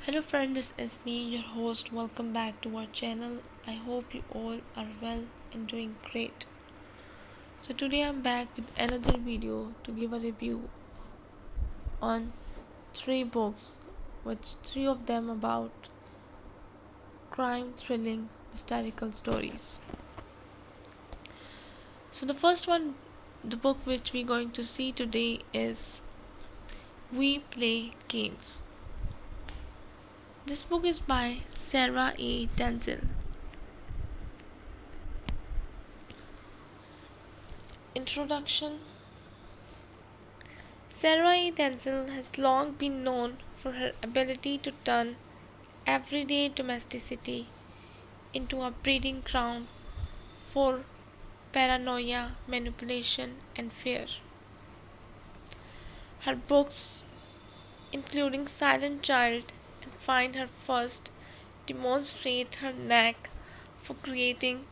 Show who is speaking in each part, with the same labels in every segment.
Speaker 1: Hello friend, this is me, your host. Welcome back to our channel. I hope you all are well and doing great. So today I'm back with another video to give a review on three books, which three of them about crime, thrilling, historical stories. So the first one, the book which we're going to see today is We Play Games. This book is by Sarah A. Denzel. Introduction. Sarah A. Denzel has long been known for her ability to turn everyday domesticity into a breeding ground for paranoia, manipulation, and fear. Her books, including Silent Child and Find Her First, demonstrate her knack for creating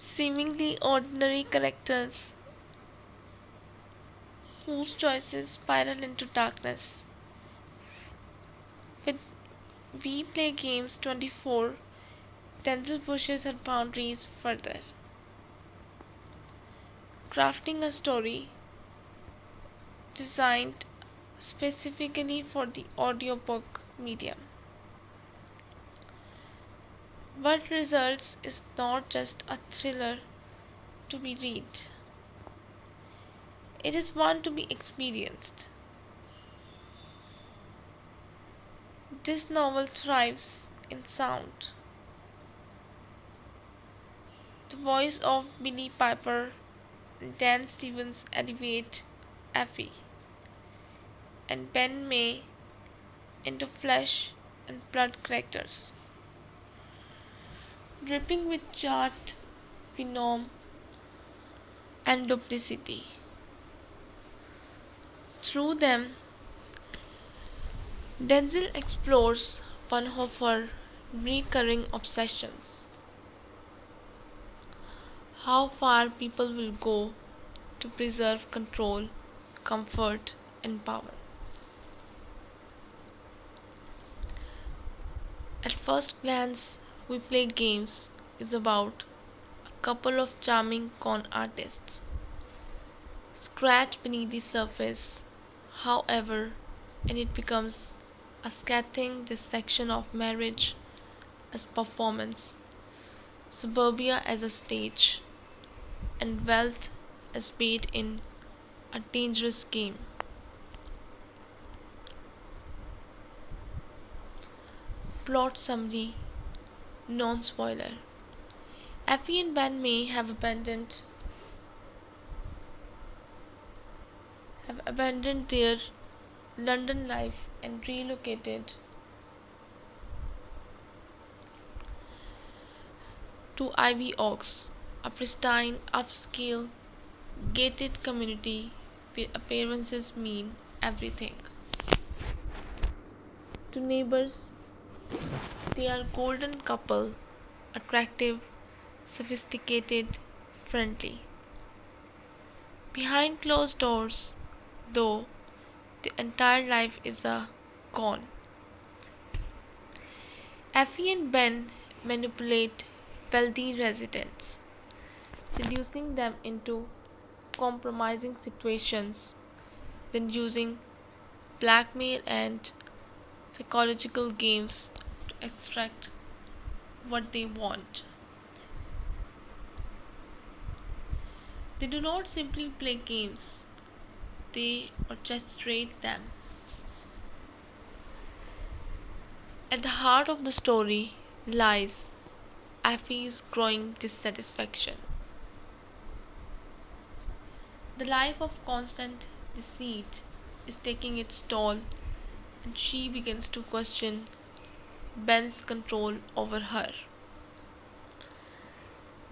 Speaker 1: seemingly ordinary characters whose choices spiral into darkness. With We Play Games 24, Denzel pushes her boundaries further, crafting a story designed specifically for the audiobook medium. What results is not just a thriller to be read, it is one to be experienced. This novel thrives in sound. The voice of Billie Piper and Dan Stevens elevate Effie and Ben May into flesh and blood characters, dripping with charm, venom, and duplicity. Through them, Denzel explores one of her recurring obsessions: how far people will go to preserve control, comfort, and power. At first glance, We Play Games is about a couple of charming con artists scratched beneath the surface, however, and it becomes a scathing dissection of marriage as performance, suburbia as a stage, and wealth as bait in a dangerous game. Plot summary, non spoiler. Effie and Ben May have abandoned their London life and relocated to Ivy Oaks, a pristine, upscale, gated community where appearances mean everything. To neighbors, they are golden couple, attractive, sophisticated, friendly. Behind closed doors, though, the entire life is a con. Effie and Ben manipulate wealthy residents, seducing them into compromising situations, then using blackmail and psychological games to extract what they want. They do not simply play games, they orchestrate them. At the heart of the story lies Effie's growing dissatisfaction. The life of constant deceit is taking its toll, and she begins to question Ben's control over her.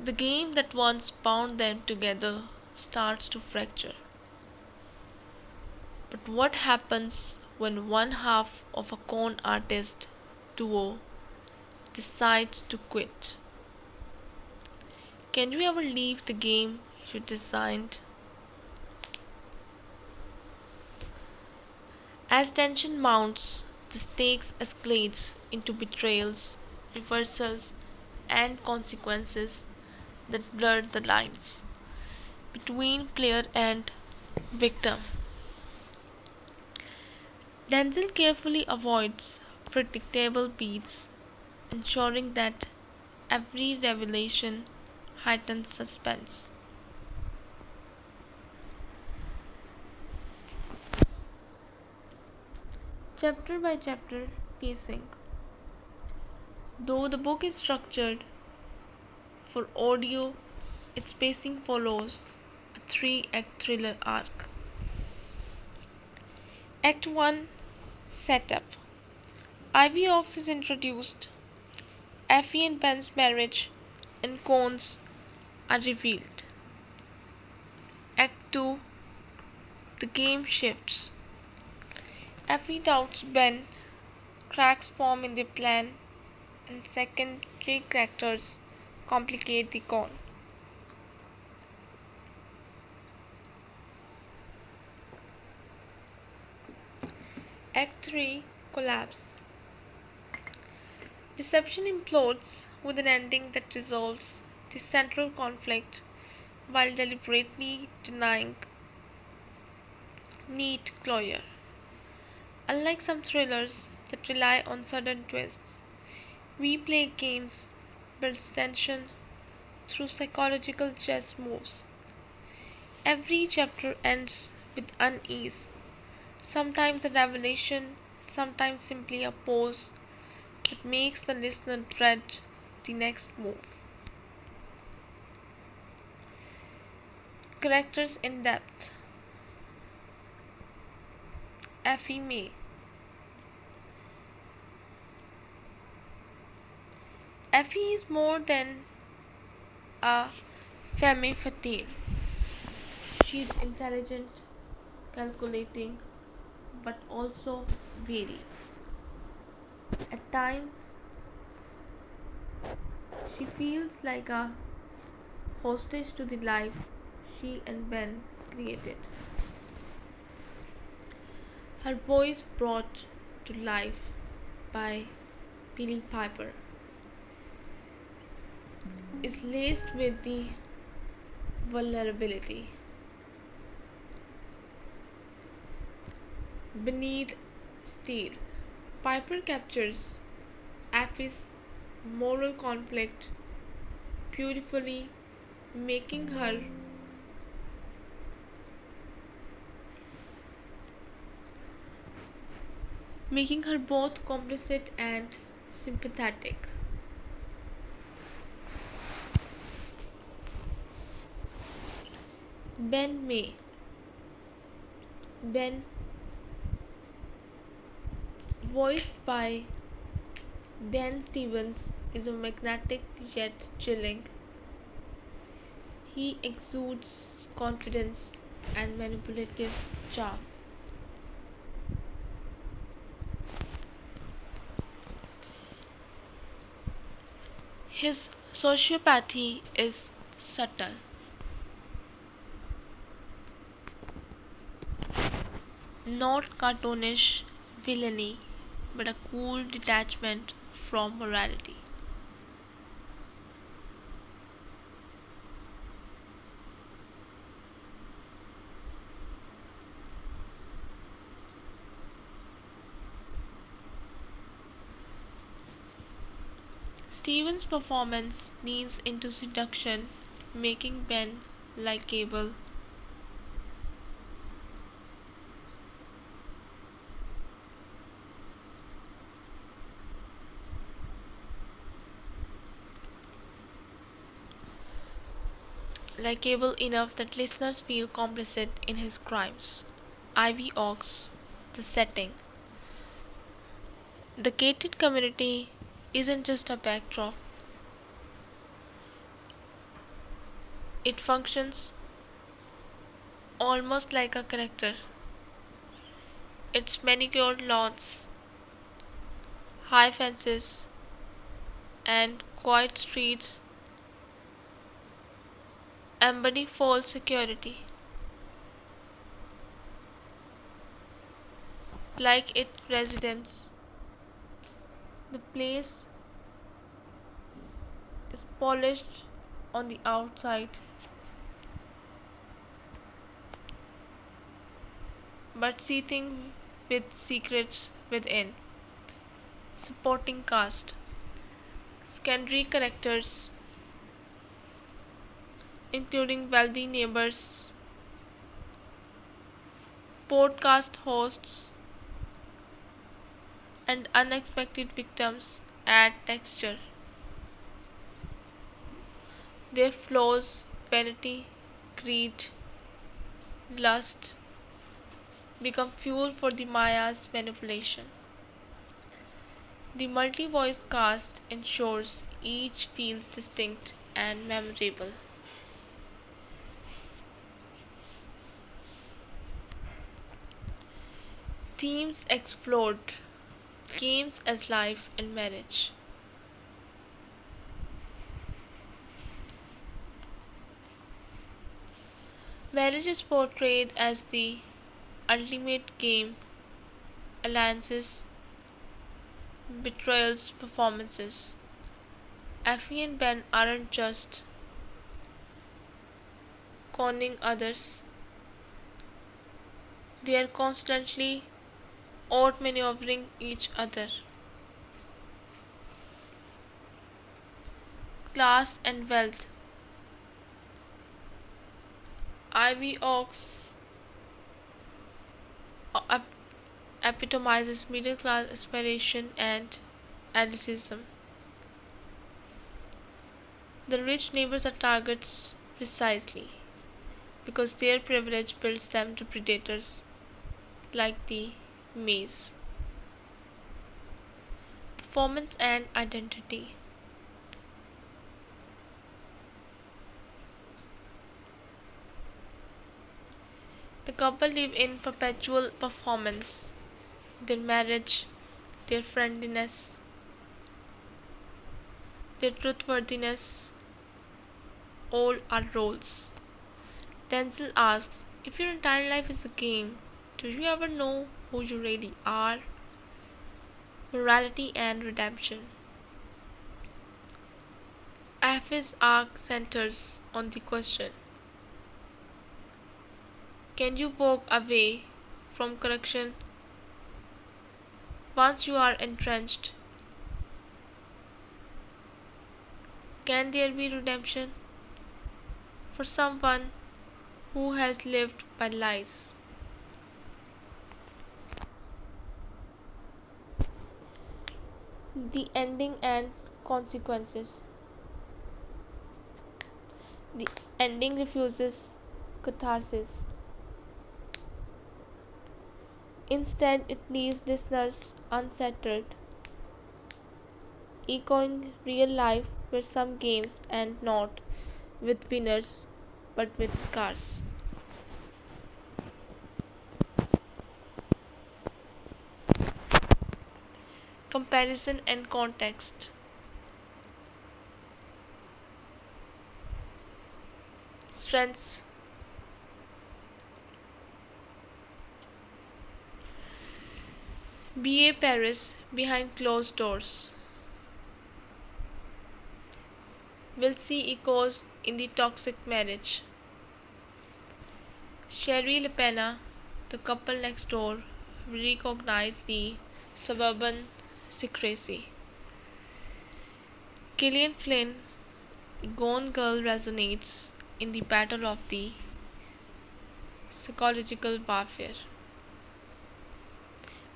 Speaker 1: The game that once bound them together starts to fracture. But what happens when one half of a con artist duo decides to quit? Can you ever leave the game you designed? As tension mounts, the stakes escalates into betrayals, reversals, and consequences that blur the lines between player and victim. Denzel carefully avoids predictable beats, ensuring that every revelation heightens suspense. Chapter by chapter pacing. Though the book is structured for audio, its pacing follows a three-act thriller arc. Act 1, Setup. Ivy Ox is introduced, Effie and Ben's marriage and cons are revealed. Act 2, The game shifts. Effie doubts Ben, cracks form in their plan, and secondary characters complicate the con. Act 3, Collapse. Deception implodes with an ending that resolves the central conflict while deliberately denying neat closure. Unlike some thrillers that rely on sudden twists, we play games, builds tension through psychological chess moves. Every chapter ends with unease, sometimes a revelation, sometimes simply a pause that makes the listener dread the next move. Characters in depth. Effie May. Effie is more than a femme fatale. She is intelligent, calculating, but also wary. At times, she feels like a hostage to the life she and Ben created. Her voice brought to life by Billy Piper is laced with the vulnerability. Beneath steel, Piper captures Effie's moral conflict beautifully, making her both complicit and sympathetic. Ben May. Ben, voiced by Dan Stevens, is a magnetic yet chilling. He exudes confidence and manipulative charm. His sociopathy is subtle, not cartoonish villainy, but a cool detachment from morality. Stevens' performance leans into seduction, making Ben likable. Likable enough that listeners feel complicit in his crimes. Ivy Oaks, the setting. The gated community isn't just a backdrop, it functions almost like a character. Its manicured lawns, high fences, and quiet streets embody false security. like its residents. The place is polished on the outside but seething with secrets within. Supporting cast: secondary characters including wealthy neighbors, podcast hosts, and unexpected victims add texture. Their flaws, vanity, greed, lust, become fuel for the Maya's manipulation. The multi-voice cast ensures each feels distinct and memorable. Themes explored: games as life and marriage. Marriage is portrayed as the ultimate game: alliances, betrayals, performances. Effie and Ben aren't just conning others, they are constantly outmaneuvering each other. Class and wealth. Ivy Oaks epitomizes middle class aspiration and elitism. The rich neighbors are targets precisely because their privilege builds them to predators like the Mays. Performance and identity. The couple live in perpetual performance. Their marriage, their friendliness, their truthworthiness, all are roles. Denzel asks, if your entire life is a game, do you ever know who you really are? Morality and redemption. Effie's arc centers on the question: can you walk away from correction once you are entrenched? Can there be redemption for someone who has lived by lies? The ending and consequences. The ending refuses catharsis. Instead, it leaves listeners unsettled, echoing real life where some games end not with winners but with scars. Comparison and context. Strengths: BA Paris behind closed doors. Will see echoes in the toxic marriage. Sherry LePena, the couple next door, recognize the suburban secrecy. Gillian Flynn, Gone Girl resonates in the battle of the psychological warfare.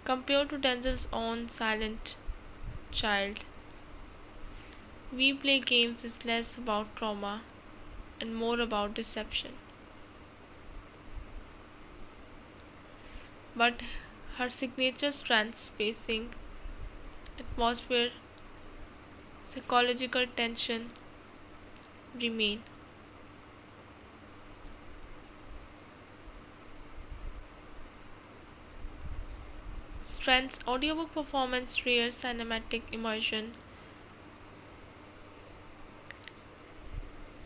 Speaker 1: Compared to Denzel's own silent child, We Play Games is less about trauma and more about deception. But her signature strengths: pacing, atmosphere, psychological tension remain. Strengths: audiobook performance, rare cinematic immersion,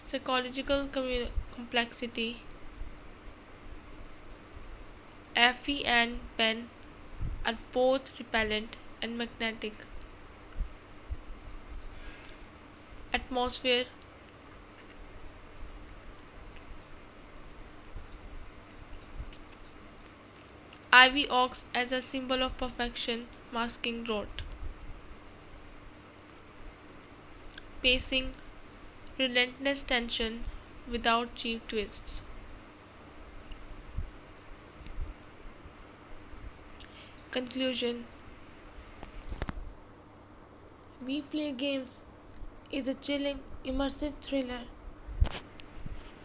Speaker 1: psychological complexity. Effie and Ben are both repellent and magnetic. Atmosphere. Ivy oaks as a symbol of perfection, masking growth. Pacing. Relentless tension without cheap twists. Conclusion. We Play Games is a chilling, immersive thriller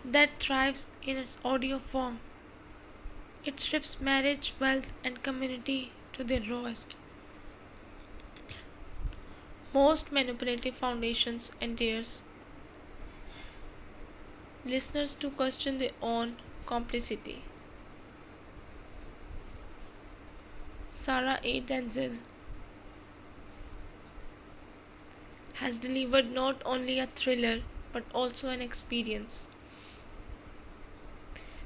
Speaker 1: that thrives in its audio form. It strips marriage, wealth, and community to their rawest, most manipulative foundations and dares listeners to question their own complicity. Sarah A. Denzel has delivered not only a thriller but also an experience,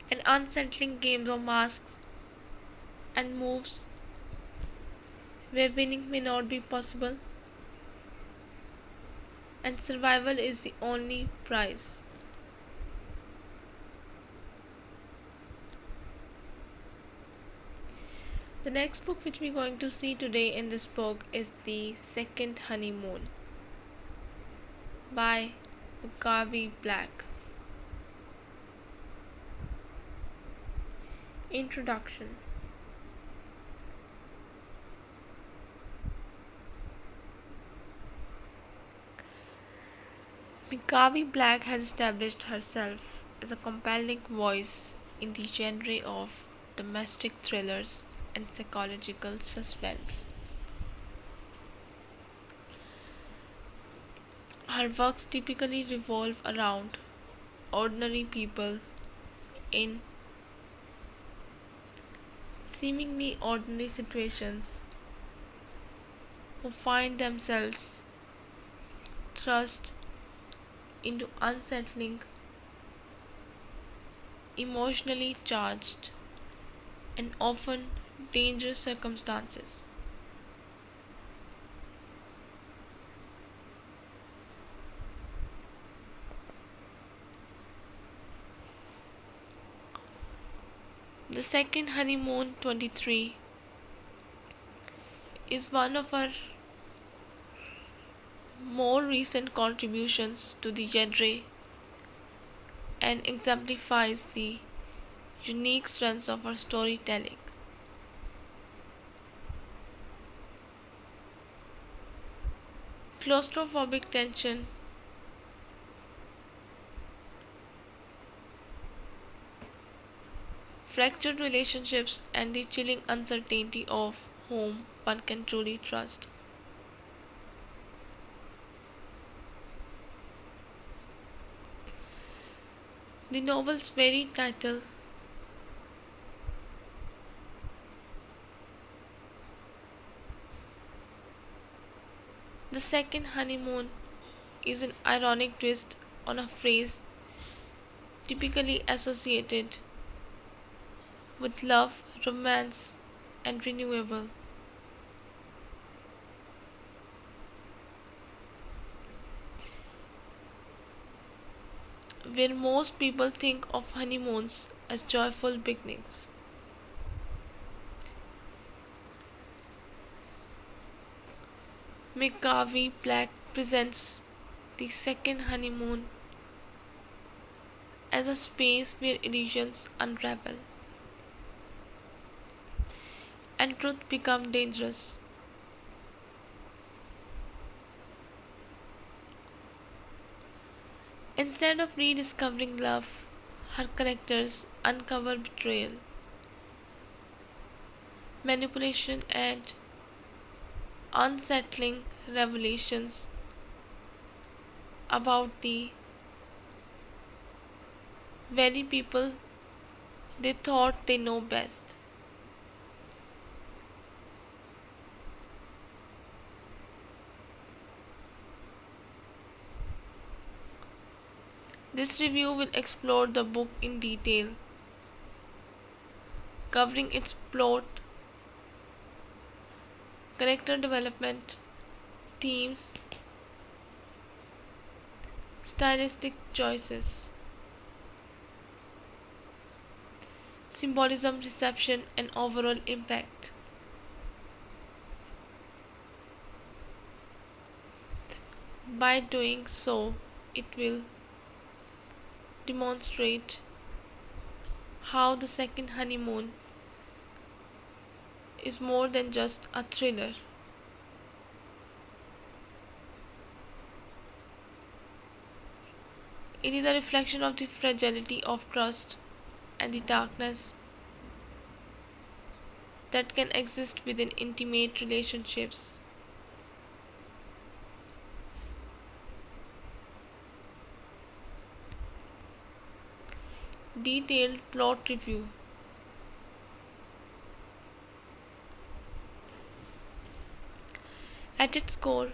Speaker 1: an unsettling game of masks and moves where winning may not be possible and survival is the only prize. The next book which we're going to see today in this book is The Second Honeymoon by McGarvey Black. Introduction. McGarvey Black has established herself as a compelling voice in the genre of domestic thrillers and psychological suspense. Her works typically revolve around ordinary people in seemingly ordinary situations who find themselves thrust into unsettling, emotionally charged, and often dangerous circumstances. The Second Honeymoon 23 is one of her more recent contributions to the genre and exemplifies the unique strengths of her storytelling. Claustrophobic tension, fractured relationships, and the chilling uncertainty of whom one can truly trust. The novel's very title, The Second Honeymoon, is an ironic twist on a phrase typically associated with love, romance, and renewal. Where most people think of honeymoons as joyful beginnings. McGarvey Black presents the second honeymoon as a space where illusions unravel and truth become dangerous. Instead of rediscovering love, her characters uncover betrayal, manipulation, and unsettling revelations about the very people they thought they know best. This review will explore the book in detail, covering its plot, character development, themes, stylistic choices, symbolism, reception, and overall impact. By doing so, it will demonstrate how the second honeymoon is more than just a thriller. It is a reflection of the fragility of trust and the darkness that can exist within intimate relationships. Detailed plot review. At its core,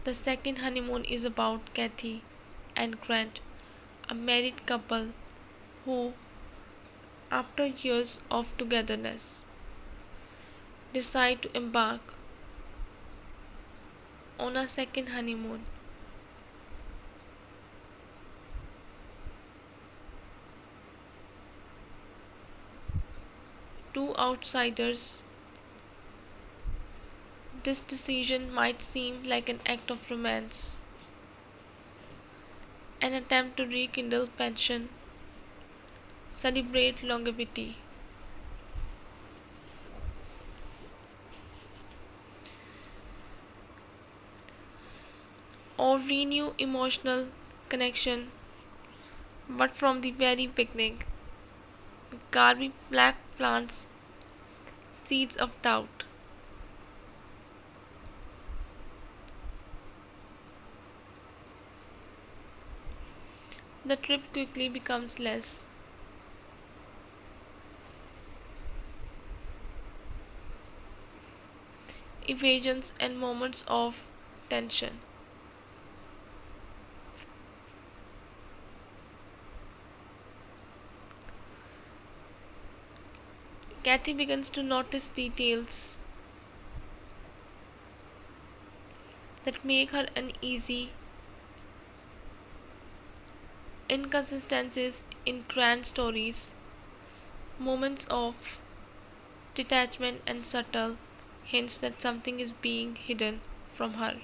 Speaker 1: the second honeymoon is about Kathy and Grant, a married couple who, after years of togetherness, decide to embark on a second honeymoon. To outsiders, this decision might seem like an act of romance, an attempt to rekindle passion, celebrate longevity, or renew emotional connection. But from the very beginning, McGarvey Black plants seeds of doubt. The trip quickly becomes less evasions and moments of tension. Kathy begins to notice details that make her uneasy, inconsistencies in grand stories, moments of detachment, and subtle hints that something is being hidden from her.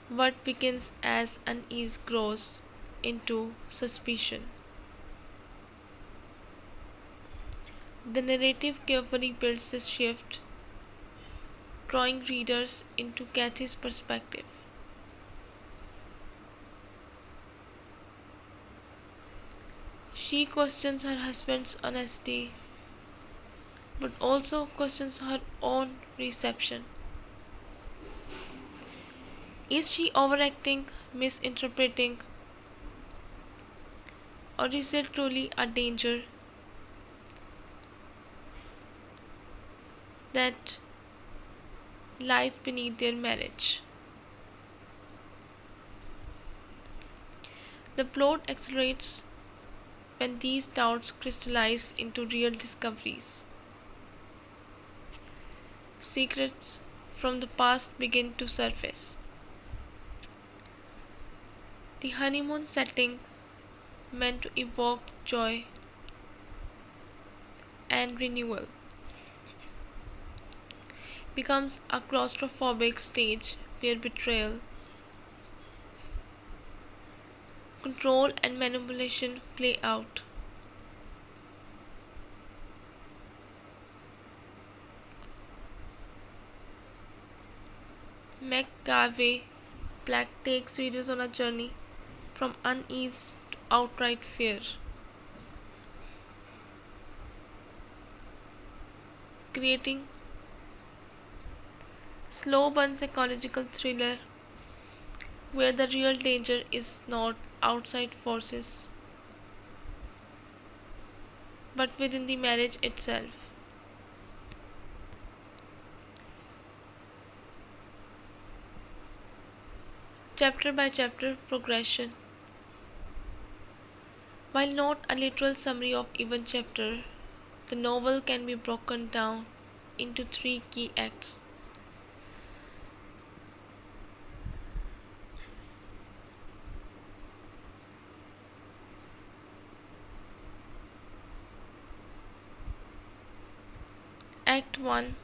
Speaker 1: What begins as unease grows into suspicion. The narrative carefully builds this shift, drawing readers into Kathy's perspective. She questions her husband's honesty, but also questions her own reception. Is she overacting, misinterpreting, or is there truly a danger that lies beneath their marriage? The plot accelerates when these doubts crystallize into real discoveries. Secrets from the past begin to surface. The honeymoon setting, meant to evoke joy and renewal, becomes a claustrophobic stage where betrayal, control, and manipulation play out. McGarvey Black takes readers on a journey from unease to outright fear, creating slow burn psychological thriller where the real danger is not outside forces but within the marriage itself. Chapter by chapter progression. While not a literal summary of even chapter, The novel can be broken down into three key acts. Act 1: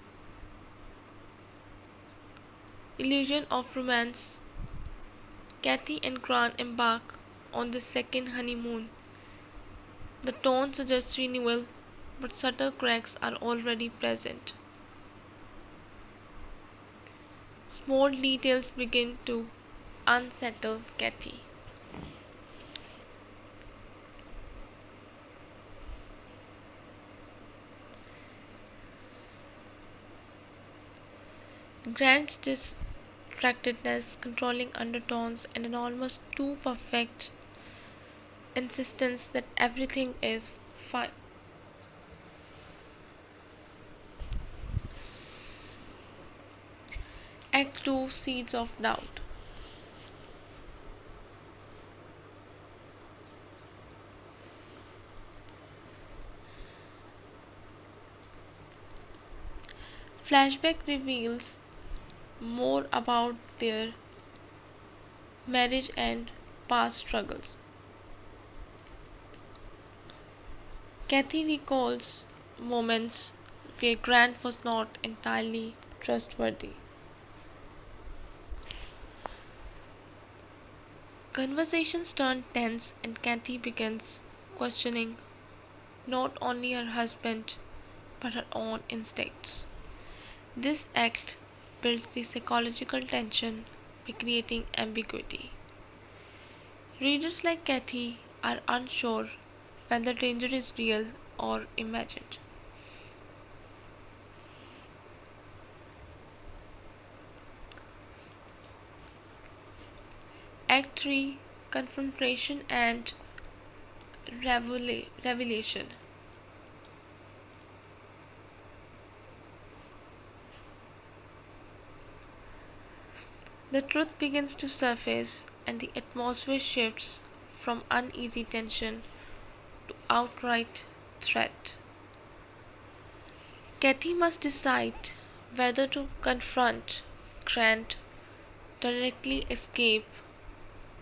Speaker 1: Illusion of romance. Kathy and Grant embark on the second honeymoon. The tone suggests renewal, but subtle cracks are already present. Small details begin to unsettle Kathy. Grant's distractedness, controlling undertones, and an almost too perfect insistence that everything is fine. Act 2: Seeds of Doubt. Flashback reveals more about their marriage and past struggles. Kathy recalls moments where Grant was not entirely trustworthy. Conversations turn tense and Kathy begins questioning not only her husband but her own instincts. This act builds the psychological tension by creating ambiguity. Readers like Kathy are unsure whether danger is real or imagined. Act 3: Confrontation and Revelation. The truth begins to surface and the atmosphere shifts from uneasy tension to outright threat. Kathy must decide whether to confront Grant, directly escape,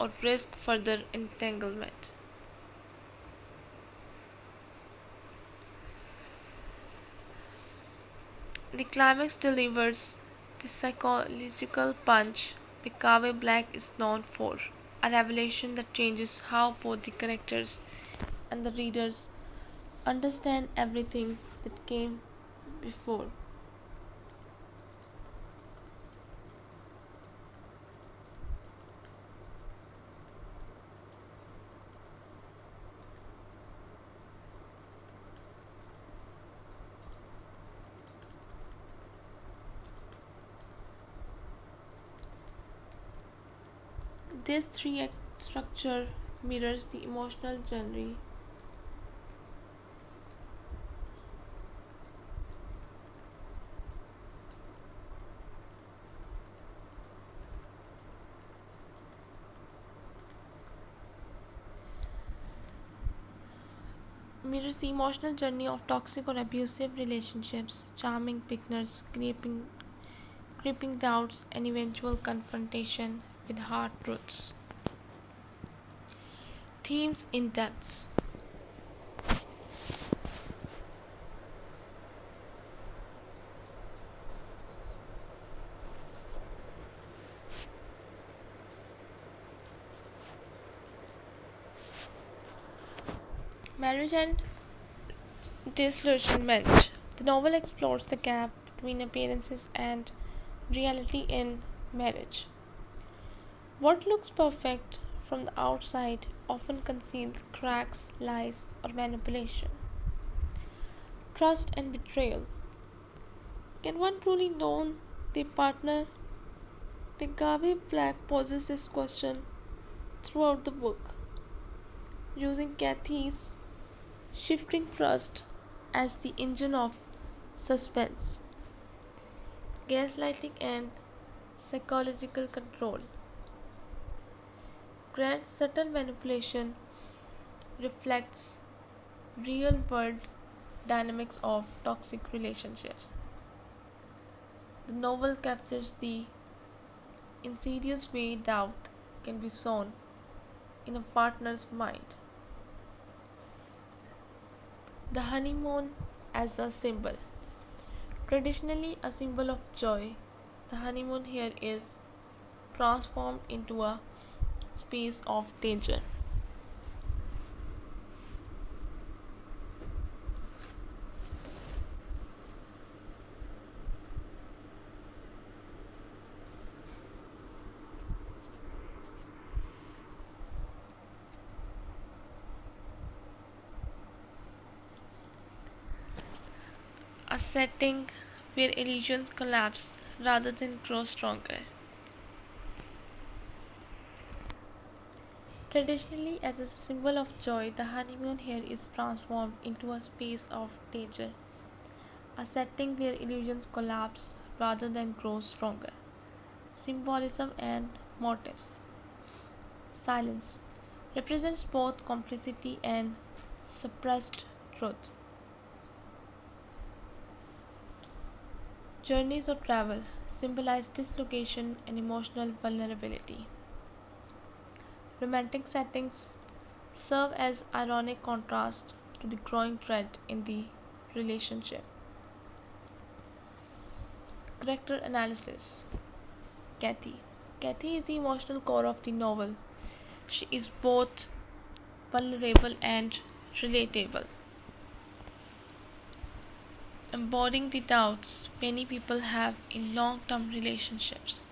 Speaker 1: or risk further entanglement. The climax delivers the psychological punch McGarvey Black is known for, a revelation that changes how both the characters and the readers understand everything that came before. This three-act structure mirrors the emotional journey of toxic or abusive relationships, charming beginners, creeping doubts, and eventual confrontation with hard truths. Themes in depth. Marriage and disillusionment. The novel explores the gap between appearances and reality in marriage. What looks perfect from the outside often conceals cracks, lies, or manipulation. Trust and betrayal. Can one truly know their partner? McGarvey Black poses this question throughout the book, using Kathy's shifting trust as the engine of suspense, gaslighting, and psychological control. Grant's subtle manipulation reflects real world dynamics of toxic relationships. The novel captures the insidious way doubt can be sown in a partner's mind. The honeymoon as a symbol. Traditionally a symbol of joy, the honeymoon here is transformed into a space of danger. A setting where illusions collapse rather than grow stronger. Traditionally, as a symbol of joy, the honeymoon here is transformed into a space of danger, a setting where illusions collapse rather than grow stronger. Symbolism and motives. Silence represents both complicity and suppressed truth. Journeys or travel symbolize dislocation and emotional vulnerability. Romantic settings serve as ironic contrast to the growing dread in the relationship. Character analysis. Kathy. Kathy is the emotional core of the novel. She is both vulnerable and relatable, embodying the doubts many people have in long term relationships.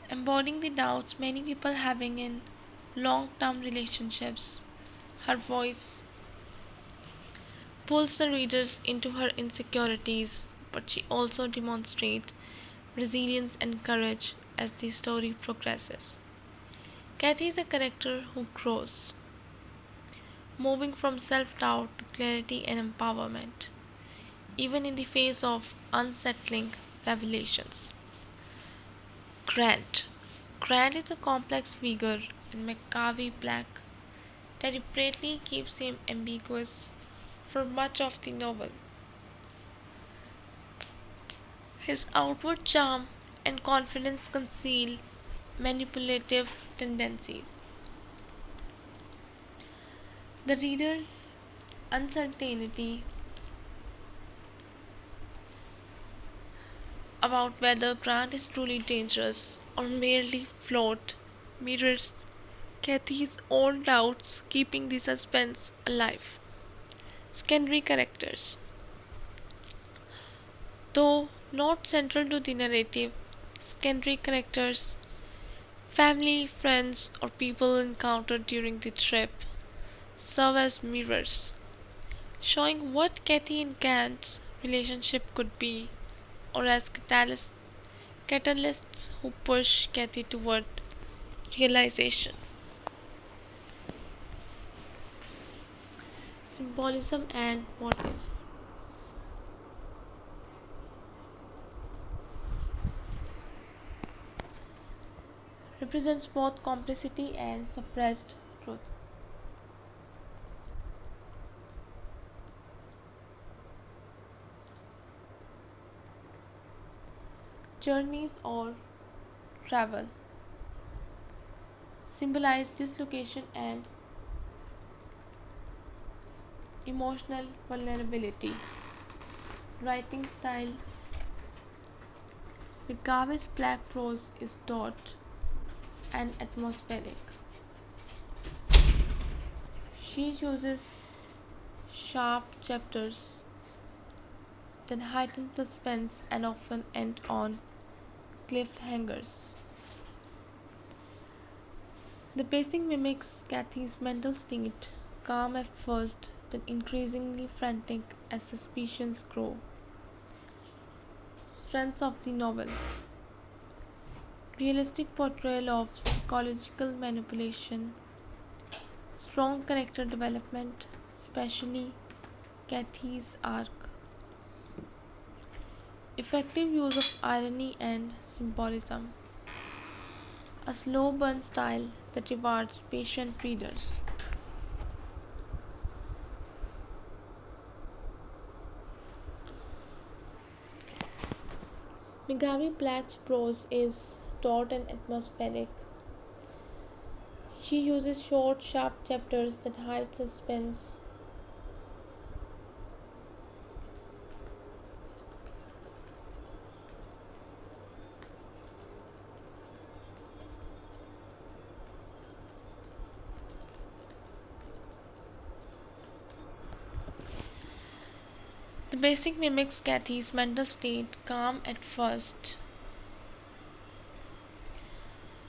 Speaker 1: Embodying the doubts many people having in long term relationships. Her voice pulls the readers into her insecurities, but she also demonstrates resilience and courage as the story progresses. Kathy is a character who grows, moving from self doubt to clarity and empowerment, even in the face of unsettling revelations. Grant. Grant is a complex figure in McGarvey Black that deliberately keeps him ambiguous for much of the novel. His outward charm and confidence conceal manipulative tendencies. The reader's uncertainty about whether Grant is truly dangerous or merely flawed mirrors Kathy's own doubts, keeping the suspense alive. Secondary characters. Though not central to the narrative, secondary characters, family, friends, or people encountered during the trip, serve as mirrors, showing what Kathy and Grant's relationship could be, or as catalysts who push Kathy toward realization. Symbolism and motives. Represents both complicity and suppressed truth. Journeys or travel symbolize dislocation and emotional vulnerability. Writing style. McGarvey's black prose is taut and atmospheric. She uses sharp chapters that heighten suspense and often end on cliffhangers. The pacing mimics Kathy's mental state, calm at first, then increasingly frantic as suspicions grow. Strengths of the novel. Realistic portrayal of psychological manipulation, strong character development, especially Kathy's arc, effective use of irony and symbolism. a slow burn style that rewards patient readers. McGarvey Black's prose is taut and atmospheric. She uses short, sharp chapters that hide suspense. The basic mimics Kathy's mental state, calm at first,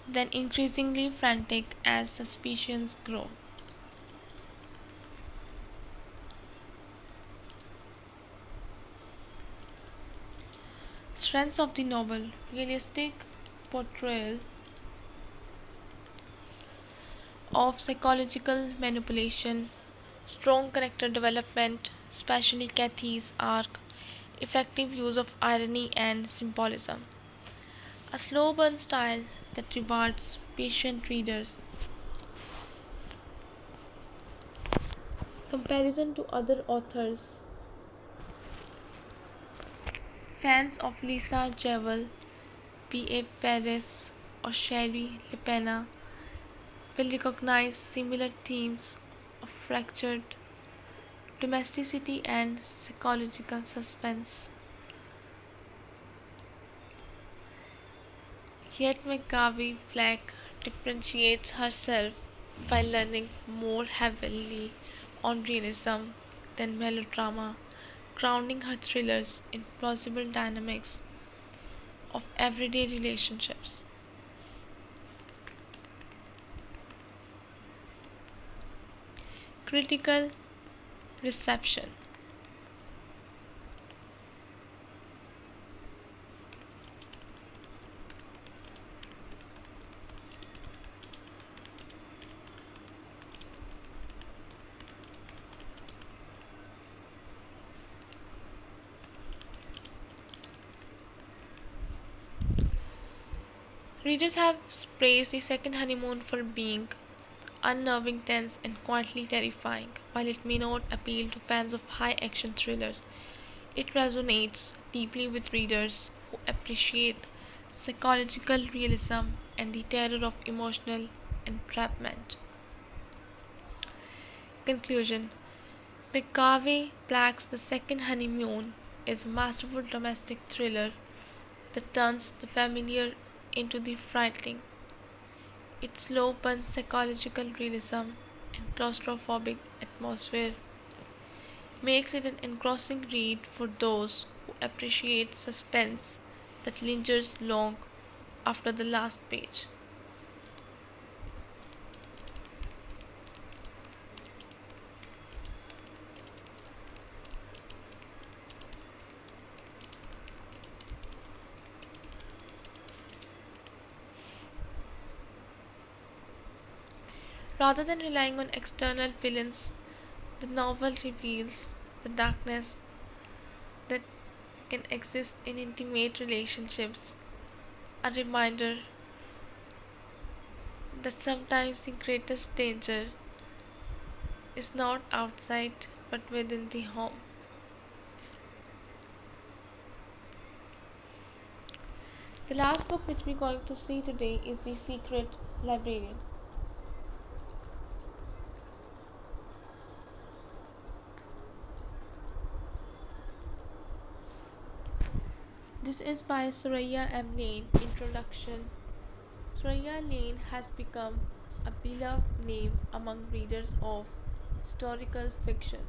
Speaker 1: then increasingly frantic as suspicions grow. Strengths of the novel: realistic portrayal of psychological manipulation, strong character development, especially Kathy's arc, effective use of irony and symbolism. A slow burn style that rewards patient readers. Comparison to other authors. Fans of Lisa Jewell, P.A. Paris, or Sherry LePena will recognize similar themes of fractured domesticity and psychological suspense. Yet McGarvey Black differentiates herself by leaning more heavily on realism than melodrama, grounding her thrillers in plausible dynamics of everyday relationships. Critical reception. Readers have praised The Second Honeymoon for being unnerving, tense, and quietly terrifying. While it may not appeal to fans of high action thrillers, it resonates deeply with readers who appreciate psychological realism and the terror of emotional entrapment. Conclusion: McGarvey Black's The Second Honeymoon is a masterful domestic thriller that turns the familiar into the frightening. Its slow burn psychological realism and claustrophobic atmosphere makes it an engrossing read for those who appreciate suspense that lingers long after the last page. Rather than relying on external villains, the novel reveals the darkness that can exist in intimate relationships, a reminder that sometimes the greatest danger is not outside but within the home. The last book which we're going to see today is The Secret Librarian. This is by Soraya M. Lane. Introduction. Soraya Lane has become a beloved name among readers of historical fiction,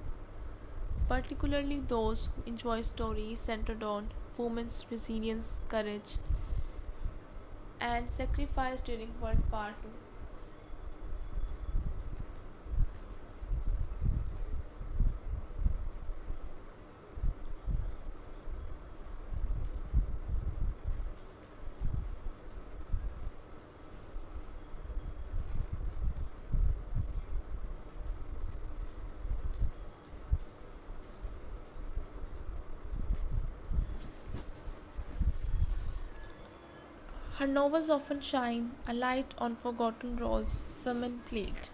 Speaker 1: particularly those who enjoy stories centered on women's resilience, courage, and sacrifice during World War II. Her novels often shine a light on forgotten roles women played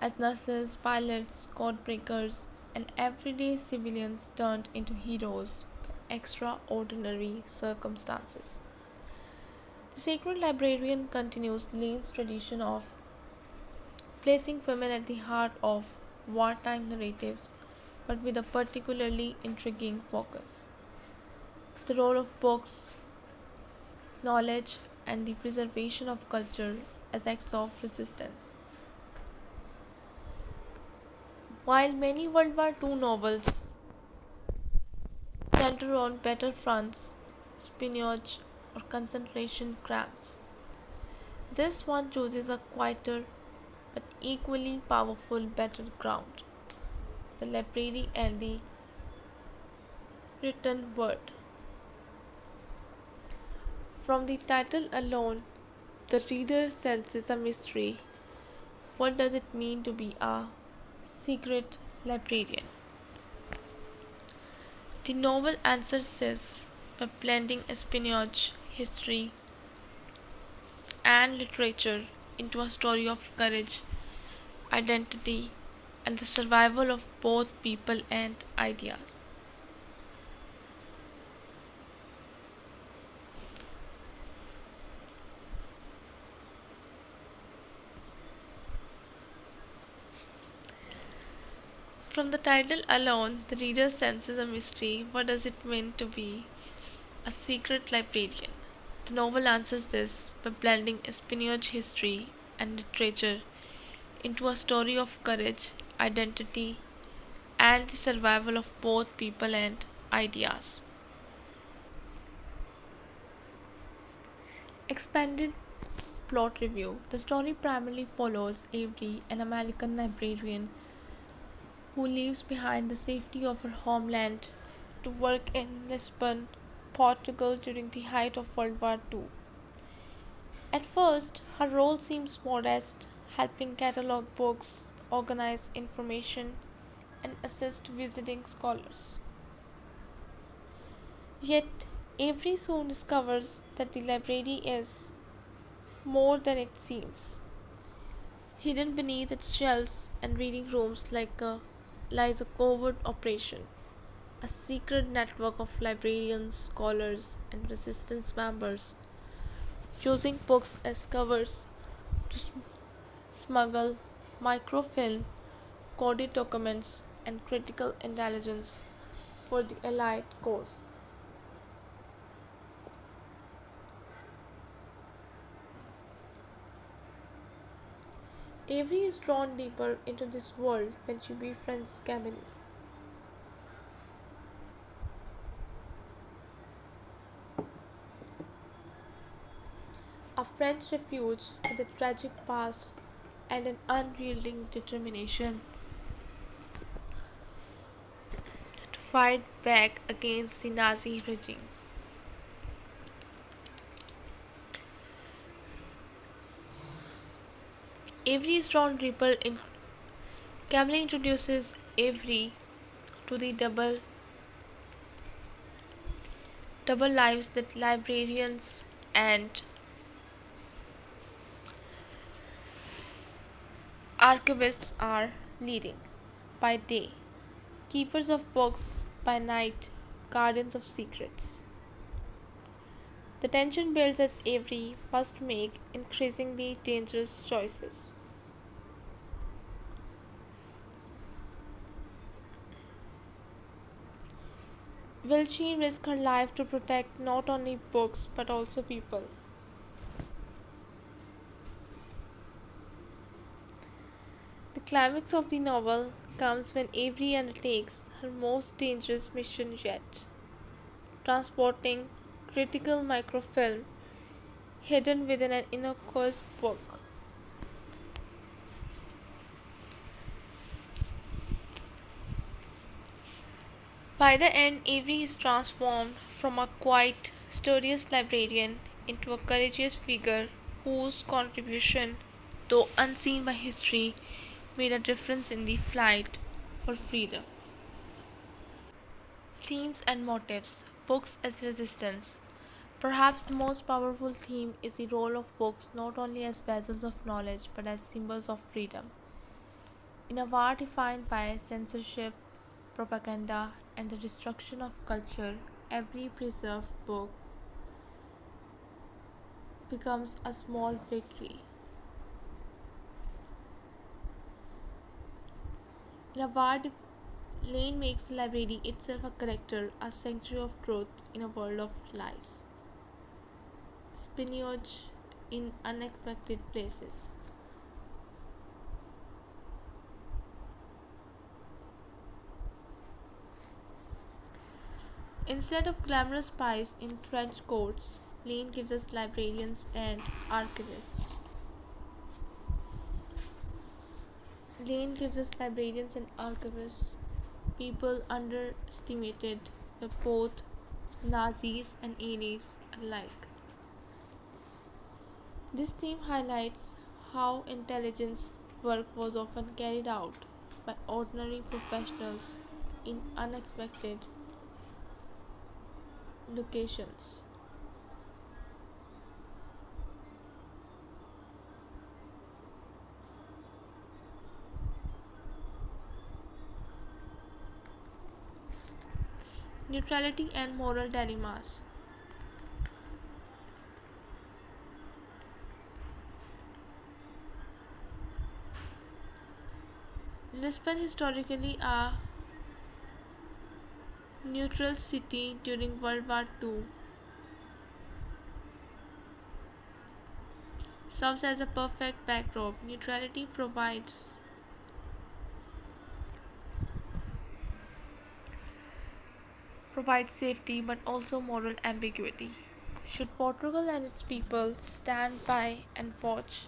Speaker 1: as nurses, pilots, code breakers, and everyday civilians turned into heroes by extraordinary circumstances. The Sacred Librarian continues Lane's tradition of placing women at the heart of wartime narratives, but with a particularly intriguing focus. The role of books, knowledge, and the preservation of culture as acts of resistance. While many World War II novels center on battlefronts, espionage, or concentration camps, this one chooses a quieter but equally powerful battleground, the library and the written word. From the title alone, the reader senses a mystery. What does it mean to be a secret librarian? The novel answers this by blending espionage, history, and literature into a story of courage, identity, and the survival of both people and ideas. From the title alone, the reader senses a mystery. What does it mean to be a secret librarian? The novel answers this by blending espionage, history, and literature into a story of courage, identity, and the survival of both people and ideas. Expanded plot review. The story primarily follows Avery, an American librarian who leaves behind the safety of her homeland to work in Lisbon, Portugal during the height of World War II. At first, her role seems modest, helping catalog books, organize information, and assist visiting scholars. Yet, Avery soon discovers that the library is more than it seems. Hidden beneath its shelves and reading rooms lies a covert operation, a secret network of librarians, scholars, and resistance members using books as covers to smuggle microfilm, coded documents, and critical intelligence for the Allied cause. Avery is drawn deeper into this world when she befriends Camille, a French refugee with a tragic past and an unyielding determination to fight back against the Nazi regime. Avery is drawn deeper in. Camille introduces Avery to the double lives that librarians and archivists are leading. By day, keepers of books; by night, guardians of secrets. The tension builds as Avery must make increasingly dangerous choices. Will she risk her life to protect not only books but also people? The climax of the novel comes when Avery undertakes her most dangerous mission yet, transporting critical microfilm hidden within an innocuous book. By the end, Avery is transformed from a quiet, studious librarian into a courageous figure whose contribution, though unseen by history, made a difference in the fight for freedom. Themes and motives. Books as resistance. Perhaps the most powerful theme is the role of books not only as vessels of knowledge but as symbols of freedom. In a war defined by censorship, propaganda, and the destruction of culture, every preserved book becomes a small victory. In a war, Lane makes the library itself a character, a sanctuary of truth in a world of lies. Espionage in unexpected places. Instead of glamorous spies in trench coats, Lane gives us librarians and archivists. Lane gives us librarians and archivists, people underestimated by both Nazis and allies alike. This theme highlights how intelligence work was often carried out by ordinary professionals in unexpected locations. Neutrality and moral dilemmas. Lisbon, historically a neutral city during World War II, serves as a perfect backdrop. Neutrality provides safety but also moral ambiguity. Should Portugal and its people stand by and watch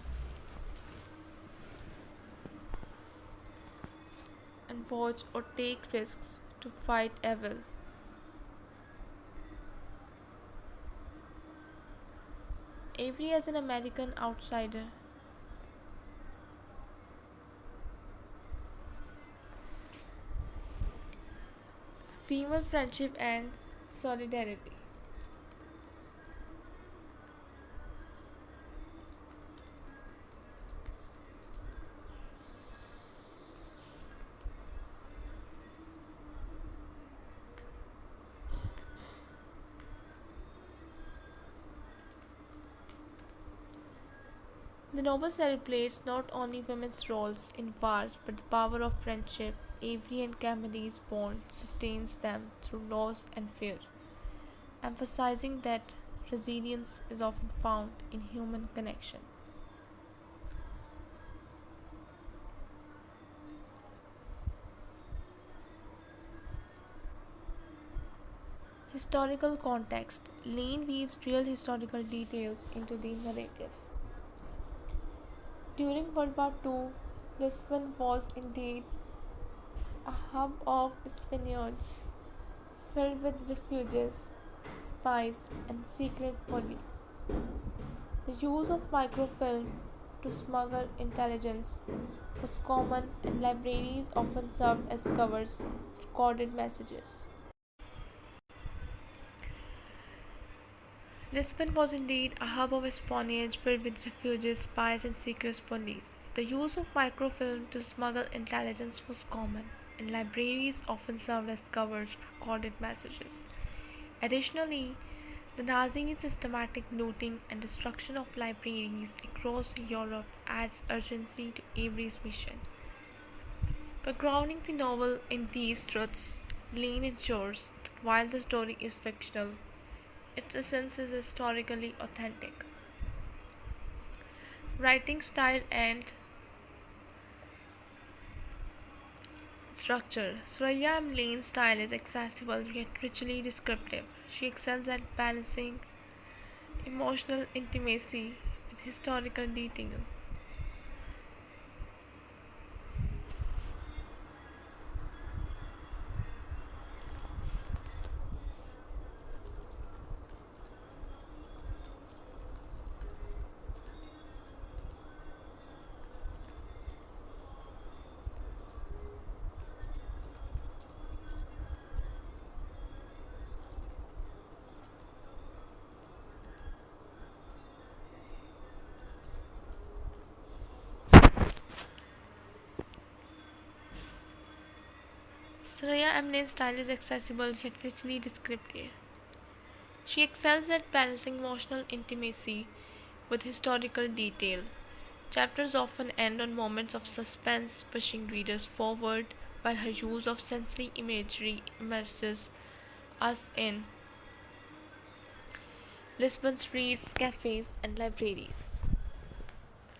Speaker 1: or take risks to fight evil? Avery as an American outsider. Female friendship and solidarity. The novel celebrates not only women's roles in wars but the power of friendship. Avery and Camilla's bond sustains them through loss and fear, emphasizing that resilience is often found in human connection. Historical context. Lane weaves real historical details into the narrative. During World War II, Lisbon was indeed a hub of espionage filled with refugees, spies, and secret police. The use of microfilm to smuggle intelligence was common, and libraries often served as covers for coded messages. Lisbon was indeed a hub of espionage filled with refugees, spies, and secret police. The use of microfilm to smuggle intelligence was common, and libraries often served as covers for coded messages. Additionally, the Nazi systematic looting and destruction of libraries across Europe adds urgency to Avery's mission. By grounding the novel in these truths, Lane ensures that while the story is fictional, its essence is historically authentic. Writing style and structure. Suraya M. Lane's style is accessible yet richly descriptive. She excels at balancing emotional intimacy with historical detail. Suraya Amne's style is accessible yet richly descriptive. She excels at balancing emotional intimacy with historical detail. Chapters often end on moments of suspense, pushing readers forward, while her use of sensory imagery immerses us in Lisbon's streets, cafes, and libraries.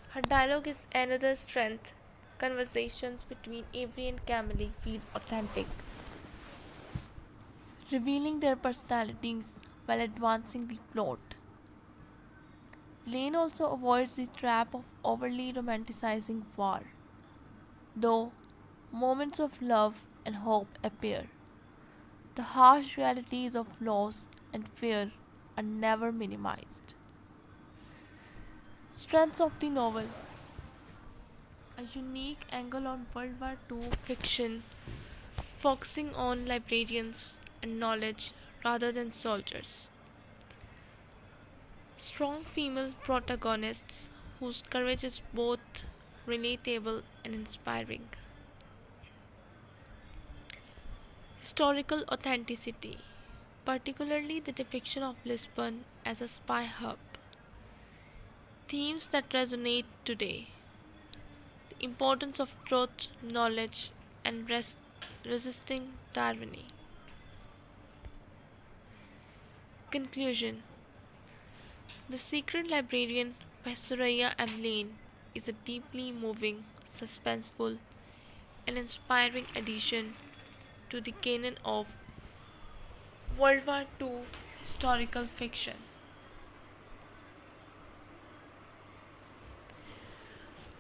Speaker 1: Her dialogue is another strength. Conversations between Avery and Camille feel authentic, revealing their personalities while advancing the plot. Lane also avoids the trap of overly romanticizing war, though moments of love and hope appear. The harsh realities of loss and fear are never minimized. Strengths of the novel: a unique angle on World War II fiction, focusing on librarians and knowledge rather than soldiers. Strong female protagonists whose courage is both relatable and inspiring. Historical authenticity, particularly the depiction of Lisbon as a spy hub. Themes that resonate today: the importance of truth, knowledge, and resisting tyranny. Conclusion: The Secret Librarian by Suraya M. Lane is a deeply moving, suspenseful, and inspiring addition to the canon of World War II historical fiction.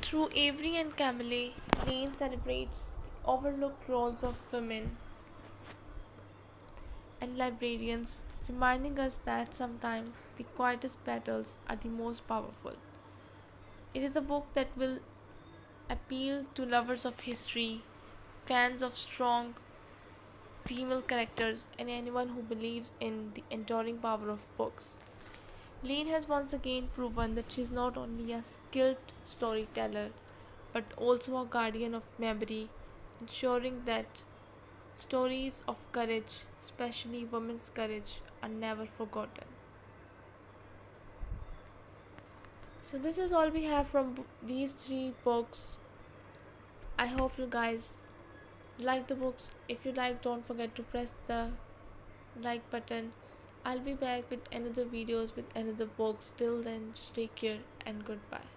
Speaker 1: Through Avery and Camille, Lane celebrates the overlooked roles of women and librarians, reminding us that sometimes the quietest battles are the most powerful. It is a book that will appeal to lovers of history, fans of strong female characters, and anyone who believes in the enduring power of books. Lane has once again proven that she is not only a skilled storyteller but also a guardian of memory, ensuring that stories of courage, especially women's courage, are never forgotten. So, this is all we have from these three books. I hope you guys like the books. If you like, don't forget to press the like button. I'll be back with another videos with another books. Till then, just take care and goodbye.